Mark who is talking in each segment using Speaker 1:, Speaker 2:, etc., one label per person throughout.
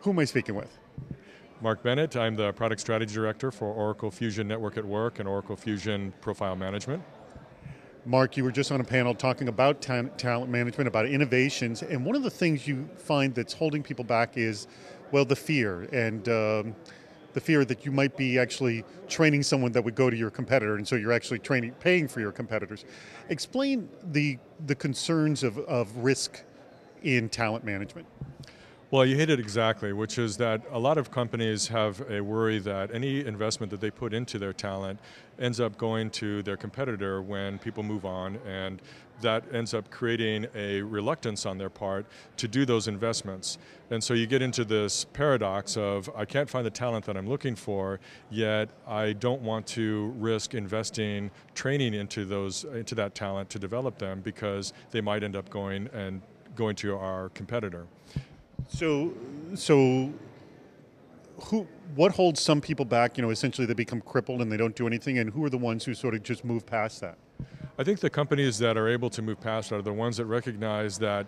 Speaker 1: Who am I speaking with?
Speaker 2: Mark Bennett, I'm the Product Strategy Director for Oracle Fusion Network at Work and Oracle Fusion Profile Management.
Speaker 1: Mark, you were just on a panel talking about talent management, about innovations, and one of the things you find that's holding people back is, well, the fear, and the fear that you might be actually training someone that would go to your competitor, and so you're actually paying for your competitors. Explain the concerns of risk in talent management.
Speaker 2: Well, you hit it exactly, which is that a lot of companies have a worry that any investment that they put into their talent ends up going to their competitor when people move on, and that ends up creating a reluctance on their part to do those investments. And so you get into this paradox of, I can't find the talent that I'm looking for, yet I don't want to risk investing training into that talent to develop them because they might end up going to our competitor.
Speaker 1: So, what holds some people back? Essentially they become crippled and they don't do anything, and who are the ones who sort of just move past that?
Speaker 2: I think the companies that are able to move past are the ones that recognize that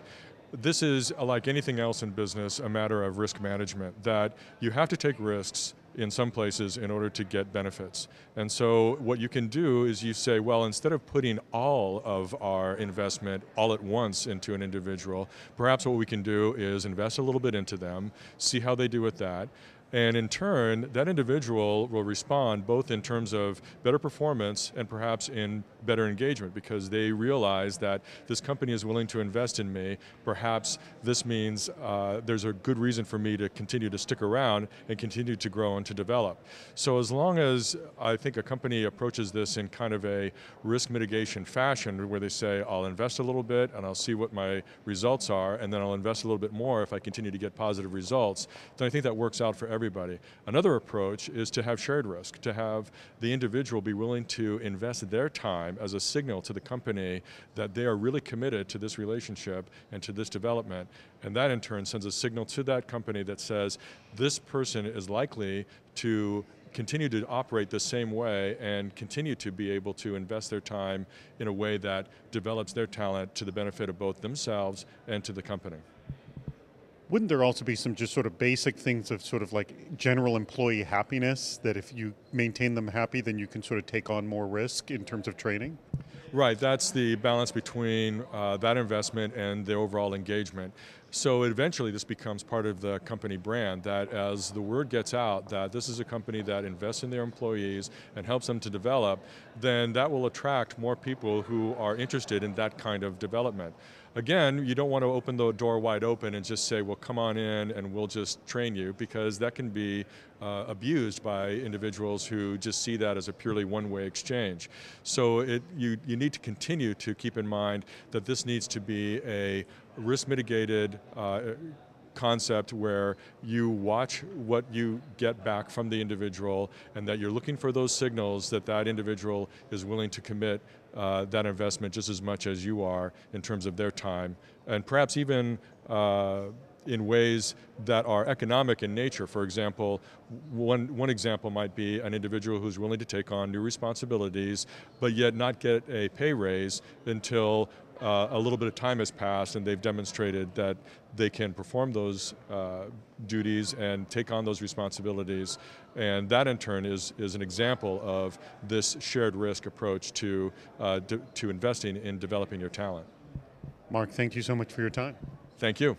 Speaker 2: this is, like anything else in business, a matter of risk management, that you have to take risks in some places in order to get benefits. And so what you can do is you say, well, instead of putting all of our investment all at once into an individual, perhaps what we can do is invest a little bit into them, see how they do with that, and in turn, that individual will respond both in terms of better performance and perhaps in better engagement, because they realize that this company is willing to invest in me. Perhaps this means there's a good reason for me to continue to stick around and continue to grow and to develop. So as long as I think a company approaches this in kind of a risk mitigation fashion, where they say, I'll invest a little bit and I'll see what my results are, and then I'll invest a little bit more if I continue to get positive results, then I think that works out for everybody. Another approach is to have shared risk, to have the individual be willing to invest their time as a signal to the company that they are really committed to this relationship and to this development, and that in turn sends a signal to that company that says this person is likely to continue to operate the same way and continue to be able to invest their time in a way that develops their talent to the benefit of both themselves and to the company.
Speaker 1: Wouldn't there also be some just sort of basic things of sort of like general employee happiness, that if you maintain them happy, then you can sort of take on more risk in terms of training?
Speaker 2: Right, that's the balance between that investment and the overall engagement. So eventually this becomes part of the company brand, that as the word gets out that this is a company that invests in their employees and helps them to develop, then that will attract more people who are interested in that kind of development. Again, you don't want to open the door wide open and just say, well, come on in and we'll just train you, because that can be abused by individuals who just see that as a purely one-way exchange. So you need to continue to keep in mind that this needs to be a risk-mitigated concept where you watch what you get back from the individual, and that you're looking for those signals that that individual is willing to commit that investment just as much as you are in terms of their time, and perhaps even in ways that are economic in nature. For example, one example might be an individual who's willing to take on new responsibilities, but yet not get a pay raise until a little bit of time has passed and they've demonstrated that they can perform those duties and take on those responsibilities. And that in turn is an example of this shared risk approach to investing in developing your talent.
Speaker 1: Mark, thank you so much for your time.
Speaker 2: Thank you.